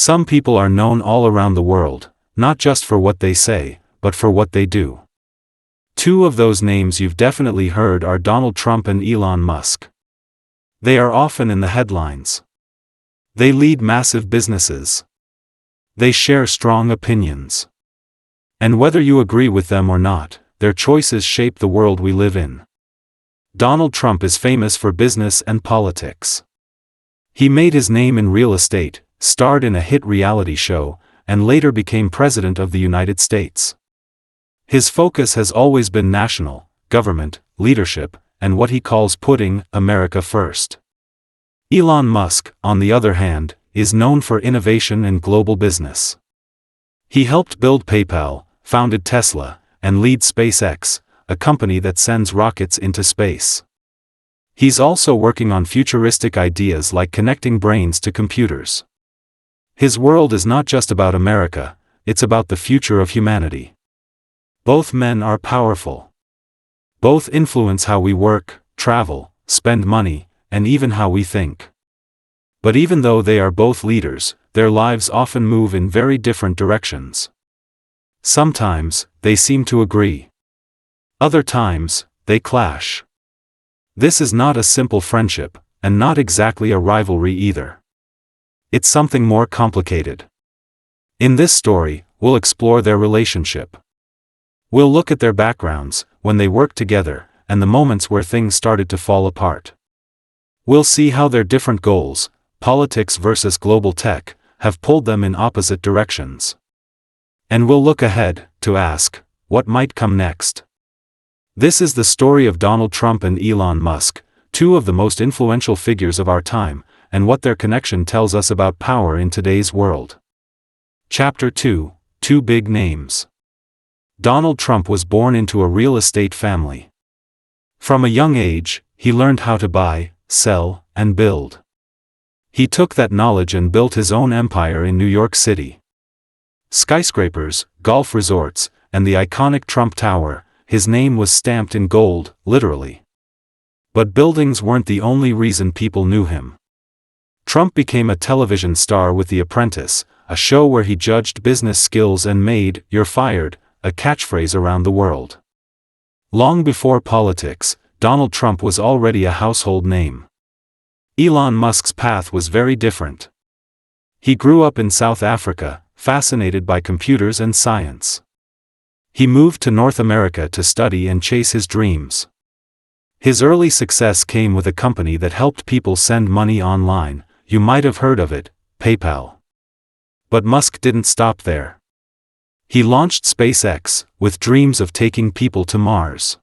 Some people are known all around the world, not just for what they say, but for what they do. Two of those names you've definitely heard are Donald Trump and Elon Musk. They are often in the headlines. They lead massive businesses. They share strong opinions. And whether you agree with them or not, their choices shape the world we live in. Donald Trump is famous for business and politics. He made his name in real estate, starred in a hit reality show, and later became President of the United States. His focus has always been national, government, leadership, and what he calls putting America first. Elon Musk, on the other hand, is known for innovation and global business. He helped build PayPal, founded Tesla, and leads SpaceX, a company that sends rockets into space. He's also working on futuristic ideas like connecting brains to computers. His world is not just about America, it's about the future of humanity. Both men are powerful. Both influence how we work, travel, spend money, and even how we think. But even though they are both leaders, their lives often move in very different directions. Sometimes, they seem to agree. Other times, they clash. This is not a simple friendship, and not exactly a rivalry either. It's something more complicated. In this story, we'll explore their relationship. We'll look at their backgrounds, when they worked together, and the moments where things started to fall apart. We'll see how their different goals, politics versus global tech, have pulled them in opposite directions. And we'll look ahead, to ask, what might come next? This is the story of Donald Trump and Elon Musk, two of the most influential figures of our time, and what their connection tells us about power in today's world. Chapter 2: Two Big Names. Donald Trump was born into a real estate family. From a young age, he learned how to buy, sell, and build. He took that knowledge and built his own empire in New York City. Skyscrapers, golf resorts, and the iconic Trump Tower, his name was stamped in gold, literally. But buildings weren't the only reason people knew him. Trump became a television star with The Apprentice, a show where he judged business skills and made "You're fired" a catchphrase around the world. Long before politics, Donald Trump was already a household name. Elon Musk's path was very different. He grew up in South Africa, fascinated by computers and science. He moved to North America to study and chase his dreams. His early success came with a company that helped people send money online. You might have heard of it, PayPal. But Musk didn't stop there. He launched SpaceX, with dreams of taking people to Mars.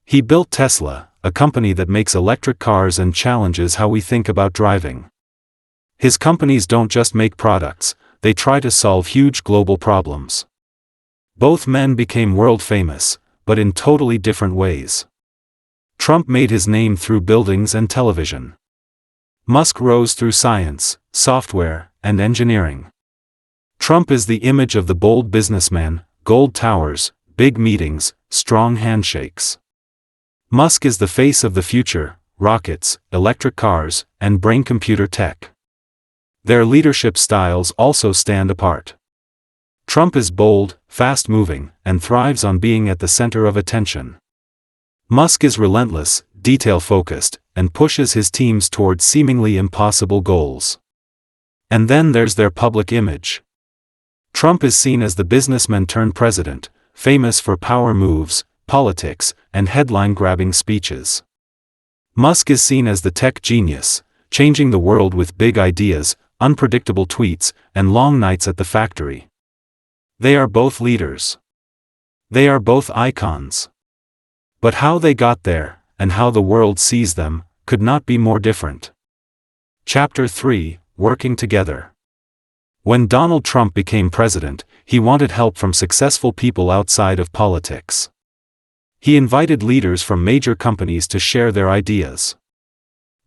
He built Tesla, a company that makes electric cars and challenges how we think about driving. His companies don't just make products, they try to solve huge global problems. Both men became world famous, but in totally different ways. Trump made his name through buildings and television. Musk rose through science, software, and engineering. Trump is the image of the bold businessman, gold towers, big meetings, strong handshakes. Musk is the face of the future, rockets, electric cars, and brain-computer tech. Their leadership styles also stand apart. Trump is bold, fast-moving, and thrives on being at the center of attention. Musk is relentless, detail-focused, and pushes his teams toward seemingly impossible goals. And then there's their public image. Trump is seen as the businessman turned president, famous for power moves, politics, and headline-grabbing speeches. Musk is seen as the tech genius, changing the world with big ideas, unpredictable tweets, and long nights at the factory. They are both leaders. They are both icons. But how they got there, and how the world sees them, could not be more different. Chapter 3: Working Together. When Donald Trump became president, he wanted help from successful people outside of politics. He invited leaders from major companies to share their ideas.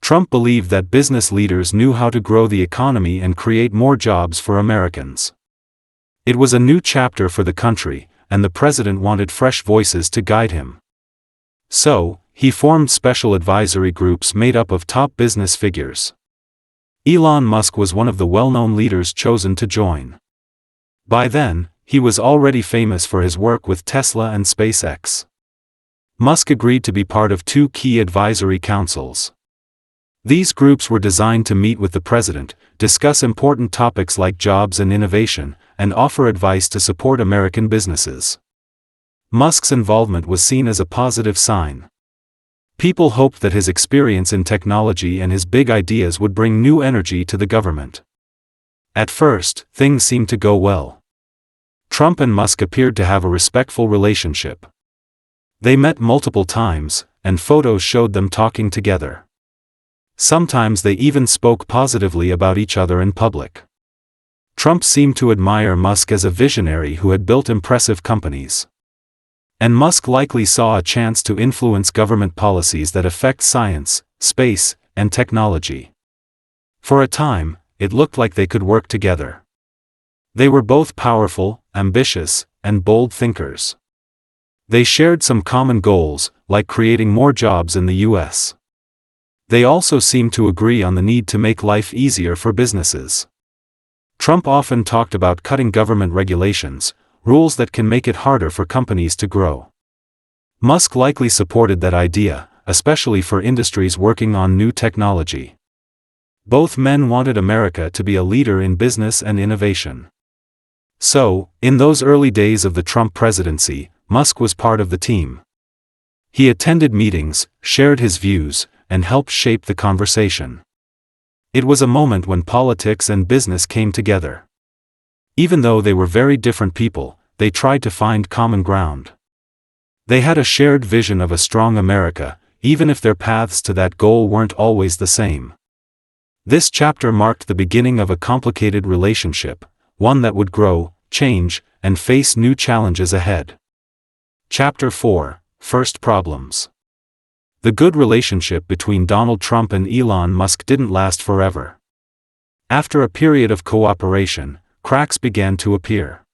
Trump believed that business leaders knew how to grow the economy and create more jobs for Americans. It was a new chapter for the country, and the president wanted fresh voices to guide him. So, he formed special advisory groups made up of top business figures. Elon Musk was one of the well-known leaders chosen to join. By then, he was already famous for his work with Tesla and SpaceX. Musk agreed to be part of 2 key advisory councils. These groups were designed to meet with the president, discuss important topics like jobs and innovation, and offer advice to support American businesses. Musk's involvement was seen as a positive sign. People hoped that his experience in technology and his big ideas would bring new energy to the government. At first, things seemed to go well. Trump and Musk appeared to have a respectful relationship. They met multiple times, and photos showed them talking together. Sometimes they even spoke positively about each other in public. Trump seemed to admire Musk as a visionary who had built impressive companies. And Musk likely saw a chance to influence government policies that affect science, space, and technology. For a time, it looked like they could work together. They were both powerful, ambitious, and bold thinkers. They shared some common goals, like creating more jobs in the US. They also seemed to agree on the need to make life easier for businesses. Trump often talked about cutting government regulations, rules that can make it harder for companies to grow. Musk likely supported that idea, especially for industries working on new technology. Both men wanted America to be a leader in business and innovation. So, in those early days of the Trump presidency, Musk was part of the team. He attended meetings, shared his views, and helped shape the conversation. It was a moment when politics and business came together. Even though they were very different people, they tried to find common ground. They had a shared vision of a strong America, even if their paths to that goal weren't always the same. This chapter marked the beginning of a complicated relationship, one that would grow, change, and face new challenges ahead. Chapter 4: First Problems. The good relationship between Donald Trump and Elon Musk didn't last forever. After a period of cooperation, cracks began to appear.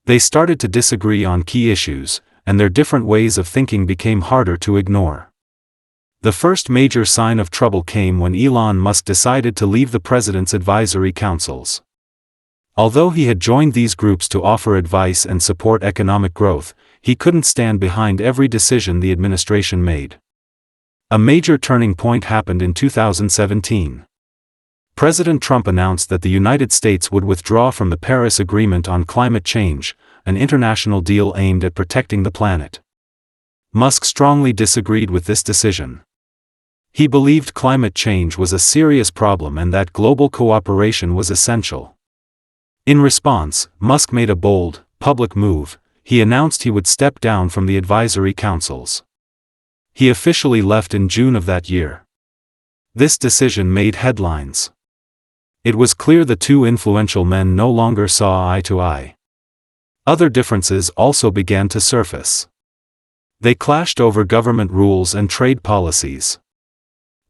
They started to disagree on key issues, and their different ways of thinking became harder to ignore. The first major sign of trouble came when Elon Musk decided to leave the president's advisory councils. Although he had joined these groups to offer advice and support economic growth, he couldn't stand behind every decision the administration made. A major turning point happened in 2017. President Trump announced that the United States would withdraw from the Paris Agreement on climate change, an international deal aimed at protecting the planet. Musk strongly disagreed with this decision. He believed climate change was a serious problem and that global cooperation was essential. In response, Musk made a bold, public move. He announced he would step down from the advisory councils. He officially left in June of that year. This decision made headlines. It was clear the two influential men no longer saw eye to eye. Other differences also began to surface. They clashed over government rules and trade policies.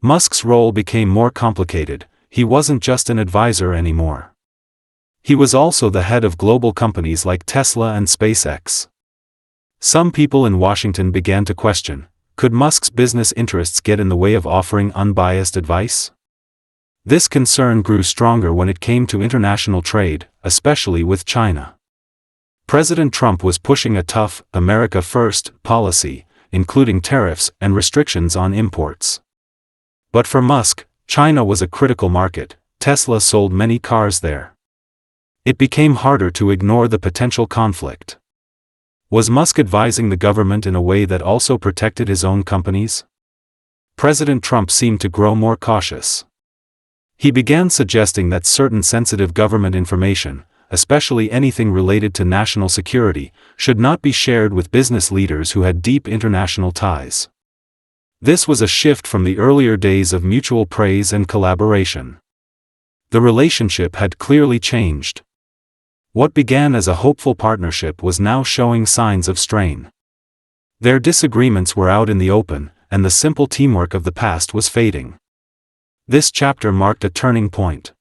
Musk's role became more complicated. He wasn't just an advisor anymore. He was also the head of global companies like Tesla and SpaceX. Some people in Washington began to question, could Musk's business interests get in the way of offering unbiased advice? This concern grew stronger when it came to international trade, especially with China. President Trump was pushing a tough, America First policy, including tariffs and restrictions on imports. But for Musk, China was a critical market. Tesla sold many cars there. It became harder to ignore the potential conflict. Was Musk advising the government in a way that also protected his own companies? President Trump seemed to grow more cautious. He began suggesting that certain sensitive government information, especially anything related to national security, should not be shared with business leaders who had deep international ties. This was a shift from the earlier days of mutual praise and collaboration. The relationship had clearly changed. What began as a hopeful partnership was now showing signs of strain. Their disagreements were out in the open, and the simple teamwork of the past was fading. This chapter marked a turning point.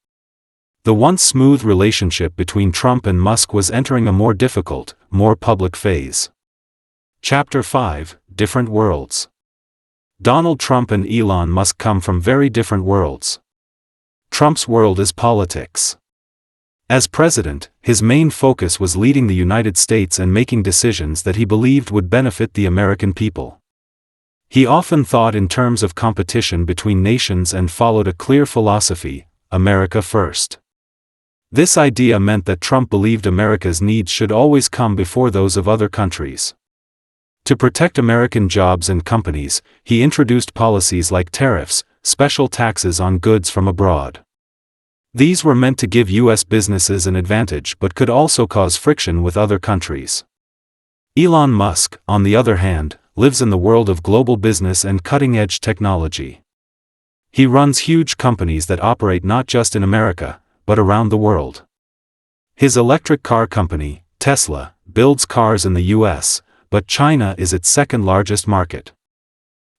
The once smooth relationship between Trump and Musk was entering a more difficult, more public phase. Chapter 5: Different Worlds. Donald Trump and Elon Musk come from very different worlds. Trump's world is politics. As president, his main focus was leading the United States and making decisions that he believed would benefit the American people. He often thought in terms of competition between nations and followed a clear philosophy: America first. This idea meant that Trump believed America's needs should always come before those of other countries. To protect American jobs and companies, he introduced policies like tariffs, special taxes on goods from abroad. These were meant to give U.S. businesses an advantage but could also cause friction with other countries. Elon Musk, on the other hand, lives in the world of global business and cutting-edge technology. He runs huge companies that operate not just in America, but around the world. His electric car company, Tesla, builds cars in the U.S., but China is its second largest market.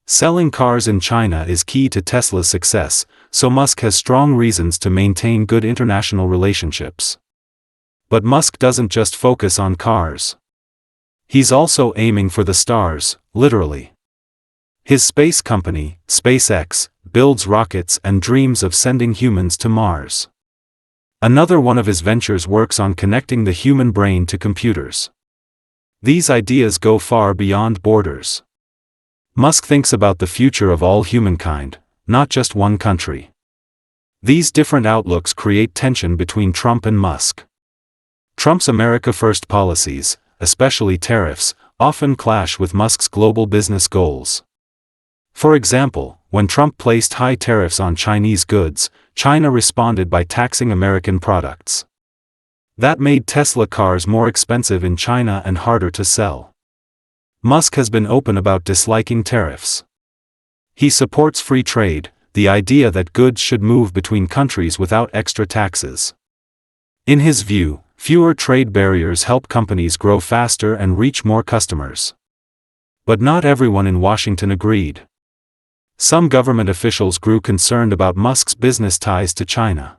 Selling cars in China is key to Tesla's success, so Musk has strong reasons to maintain good international relationships. But Musk doesn't just focus on cars. He's also aiming for the stars, literally. His space company, SpaceX, builds rockets and dreams of sending humans to Mars. Another one of his ventures works on connecting the human brain to computers. These ideas go far beyond borders. Musk thinks about the future of all humankind, not just one country. These different outlooks create tension between Trump and Musk. Trump's America First policies, especially tariffs, often clash with Musk's global business goals. For example, when Trump placed high tariffs on Chinese goods, China responded by taxing American products. That made Tesla cars more expensive in China and harder to sell. Musk has been open about disliking tariffs. He supports free trade, the idea that goods should move between countries without extra taxes. In his view, fewer trade barriers help companies grow faster and reach more customers. But not everyone in Washington agreed. Some government officials grew concerned about Musk's business ties to China.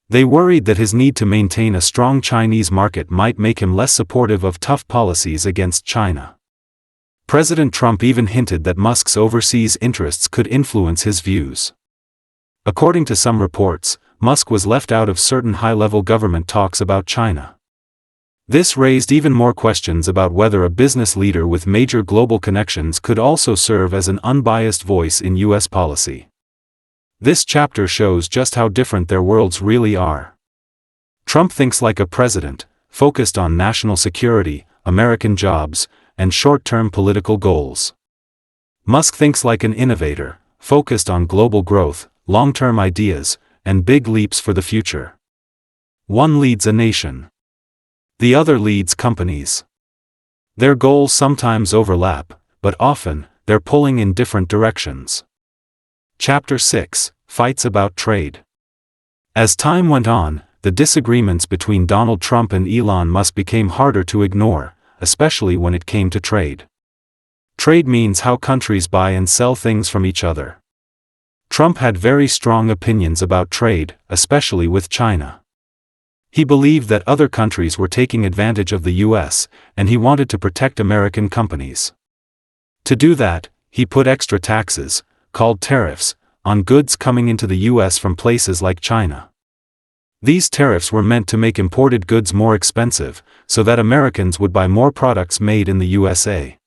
They worried that his need to maintain a strong Chinese market might make him less supportive of tough policies against China. President Trump even hinted that Musk's overseas interests could influence his views. According to some reports, Musk was left out of certain high-level government talks about China. This raised even more questions about whether a business leader with major global connections could also serve as an unbiased voice in U.S. policy. This chapter shows just how different their worlds really are. Trump thinks like a president, focused on national security, American jobs, and short-term political goals. Musk thinks like an innovator, focused on global growth, long-term ideas, and big leaps for the future. One leads a nation. The other leads companies. Their goals sometimes overlap, but often, they're pulling in different directions. Chapter 6, Fights about Trade. As time went on, the disagreements between Donald Trump and Elon Musk became harder to ignore, especially when it came to trade. Trade means how countries buy and sell things from each other. Trump had very strong opinions about trade, especially with China. He believed that other countries were taking advantage of the U.S., and he wanted to protect American companies. To do that, he put extra taxes, called tariffs, on goods coming into the U.S. from places like China. These tariffs were meant to make imported goods more expensive, so that Americans would buy more products made in the USA.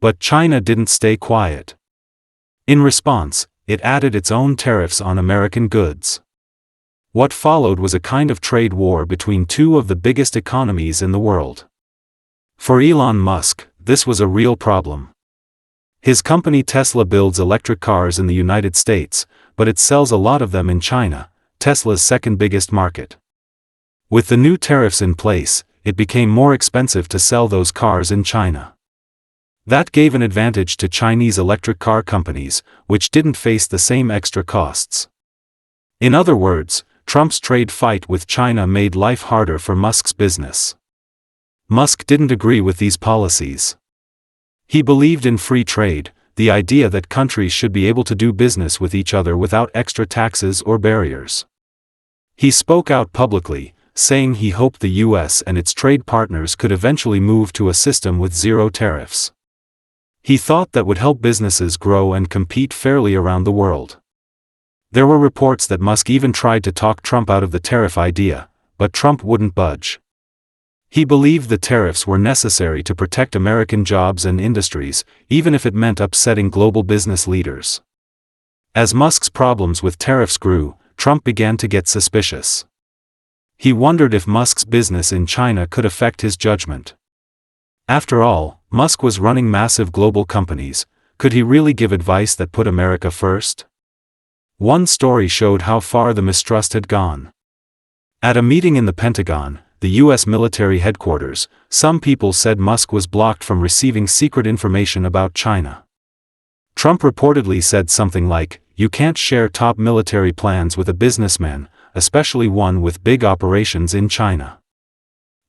But China didn't stay quiet. In response, it added its own tariffs on American goods. What followed was a kind of trade war between two of the biggest economies in the world. For Elon Musk, this was a real problem. His company Tesla builds electric cars in the United States, but it sells a lot of them in China, Tesla's second biggest market. With the new tariffs in place, it became more expensive to sell those cars in China. That gave an advantage to Chinese electric car companies, which didn't face the same extra costs. In other words, Trump's trade fight with China made life harder for Musk's business. Musk didn't agree with these policies. He believed in free trade, the idea that countries should be able to do business with each other without extra taxes or barriers. He spoke out publicly, saying he hoped the U.S. and its trade partners could eventually move to a system with zero tariffs. He thought that would help businesses grow and compete fairly around the world. There were reports that Musk even tried to talk Trump out of the tariff idea, but Trump wouldn't budge. He believed the tariffs were necessary to protect American jobs and industries, even if it meant upsetting global business leaders. As Musk's problems with tariffs grew, Trump began to get suspicious. He wondered if Musk's business in China could affect his judgment. After all, Musk was running massive global companies. Could he really give advice that put America first? One story showed how far the mistrust had gone. At a meeting in the Pentagon, the U.S. military headquarters, some people said Musk was blocked from receiving secret information about China. Trump reportedly said something like, "You can't share top military plans with a businessman, especially one with big operations in China."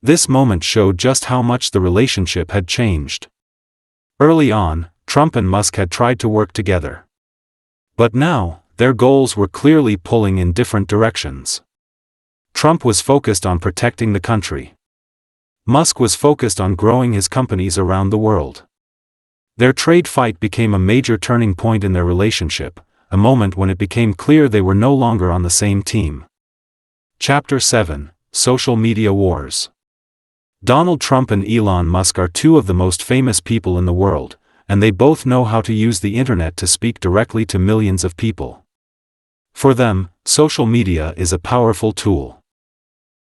This moment showed just how much the relationship had changed. Early on, Trump and Musk had tried to work together. But now, their goals were clearly pulling in different directions. Trump was focused on protecting the country. Musk was focused on growing his companies around the world. Their trade fight became a major turning point in their relationship, a moment when it became clear they were no longer on the same team. Chapter 7: Social Media Wars. Donald Trump and Elon Musk are two of the most famous people in the world, and they both know how to use the internet to speak directly to millions of people. For them, social media is a powerful tool.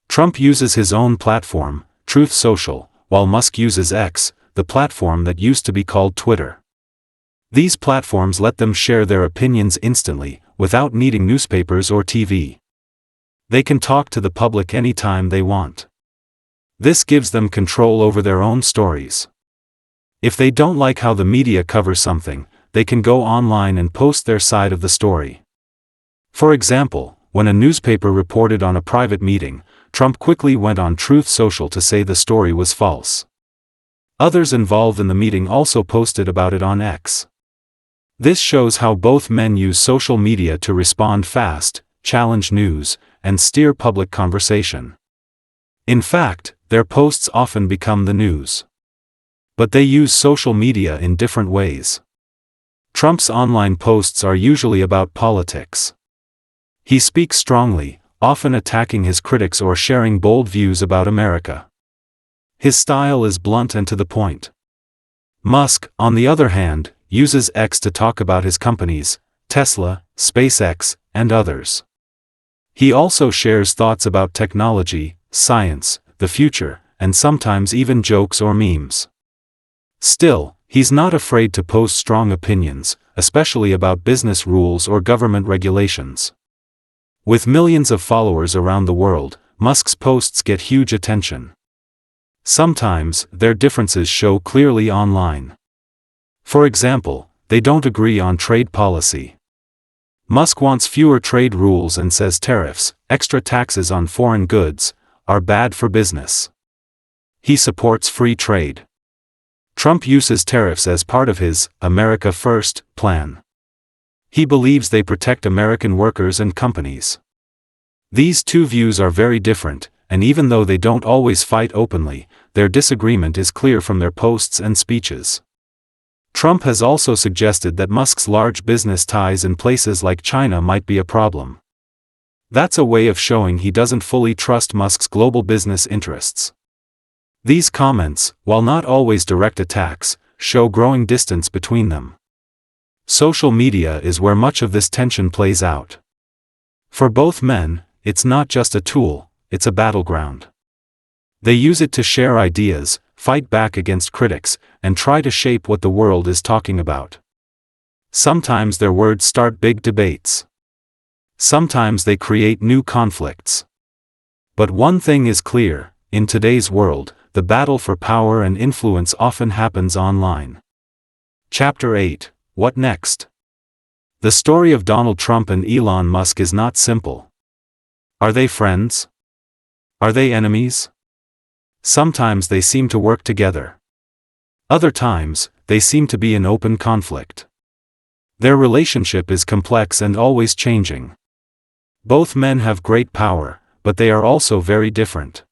Trump uses his own platform, Truth Social, while Musk uses X, the platform that used to be called Twitter. These platforms let them share their opinions instantly, without needing newspapers or TV. They can talk to the public anytime they want. This gives them control over their own stories. If they don't like how the media covers something, they can go online and post their side of the story. For example, when a newspaper reported on a private meeting, Trump quickly went on Truth Social to say the story was false. Others involved in the meeting also posted about it on X. This shows how both men use social media to respond fast, challenge news, and steer public conversation. In fact, their posts often become the news. But they use social media in different ways. Trump's online posts are usually about politics. He speaks strongly, often attacking his critics or sharing bold views about America. His style is blunt and to the point. Musk, on the other hand, uses X to talk about his companies, Tesla, SpaceX, and others. He also shares thoughts about technology, science, the future, and sometimes even jokes or memes. Still, he's not afraid to post strong opinions, especially about business rules or government regulations. With millions of followers around the world, Musk's posts get huge attention. Sometimes, their differences show clearly online. For example, they don't agree on trade policy. Musk wants fewer trade rules and says tariffs, extra taxes on foreign goods, are bad for business. He supports free trade. Trump uses tariffs as part of his America First plan. He believes they protect American workers and companies. These two views are very different, and even though they don't always fight openly, their disagreement is clear from their posts and speeches. Trump has also suggested that Musk's large business ties in places like China might be a problem. That's a way of showing he doesn't fully trust Musk's global business interests. These comments, while not always direct attacks, show growing distance between them. Social media is where much of this tension plays out. For both men, it's not just a tool, it's a battleground. They use it to share ideas, fight back against critics, and try to shape what the world is talking about. Sometimes their words start big debates. Sometimes they create new conflicts. But one thing is clear, in today's world, the battle for power and influence often happens online. Chapter 8: What next? The story of Donald Trump and Elon Musk is not simple. Are they friends? Are they enemies? Sometimes they seem to work together. Other times, they seem to be in open conflict. Their relationship is complex and always changing. Both men have great power, but they are also very different.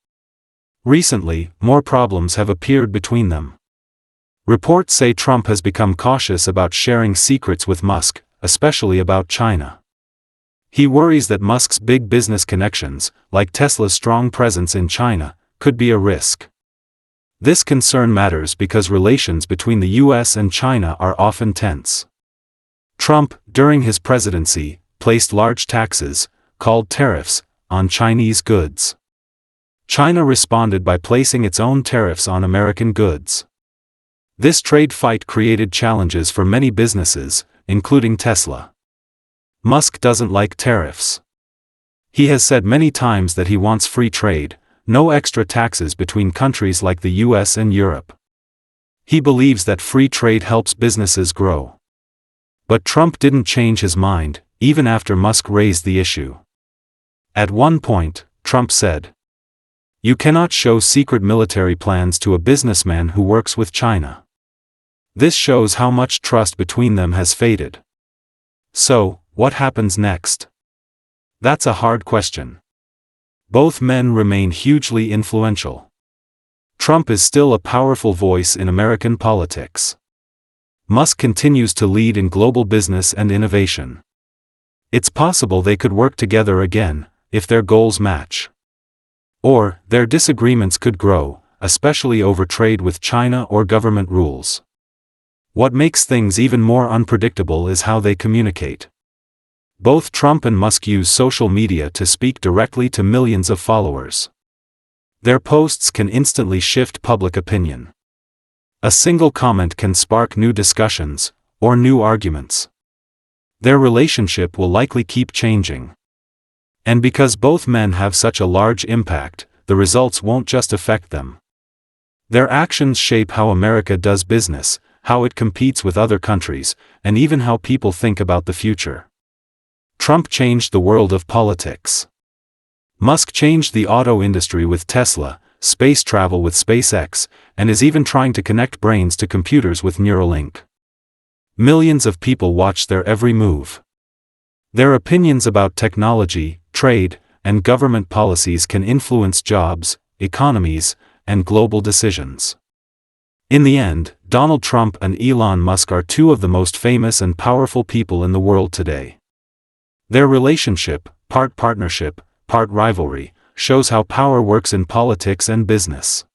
Recently, more problems have appeared between them. Reports say Trump has become cautious about sharing secrets with Musk, especially about China. He worries that Musk's big business connections, like Tesla's strong presence in China, could be a risk. This concern matters because relations between the US and China are often tense. Trump, during his presidency, placed large taxes, called tariffs, on Chinese goods. China responded by placing its own tariffs on American goods. This trade fight created challenges for many businesses, including Tesla. Musk doesn't like tariffs. He has said many times that he wants free trade, no extra taxes between countries like the US and Europe. He believes that free trade helps businesses grow. But Trump didn't change his mind, even after Musk raised the issue. At one point, Trump said, "You cannot show secret military plans to a businessman who works with China." This shows how much trust between them has faded. So, what happens next? That's a hard question. Both men remain hugely influential. Trump is still a powerful voice in American politics. Musk continues to lead in global business and innovation. It's possible they could work together again, if their goals match. Or, their disagreements could grow, especially over trade with China or government rules. What makes things even more unpredictable is how they communicate. Both Trump and Musk use social media to speak directly to millions of followers. Their posts can instantly shift public opinion. A single comment can spark new discussions, or new arguments. Their relationship will likely keep changing. And because both men have such a large impact, the results won't just affect them. Their actions shape how America does business, how it competes with other countries, and even how people think about the future. Trump changed the world of politics. Musk changed the auto industry with Tesla, space travel with SpaceX, and is even trying to connect brains to computers with Neuralink. Millions of people watch their every move. Their opinions about technology, trade, and government policies can influence jobs, economies, and global decisions. In the end, Donald Trump and Elon Musk are two of the most famous and powerful people in the world today. Their relationship, part partnership, part rivalry, shows how power works in politics and business.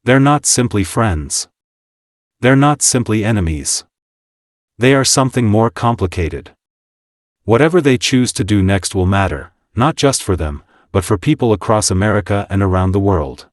They're not simply friends. They're not simply enemies. They are something more complicated. Whatever they choose to do next will matter, not just for them, but for people across America and around the world.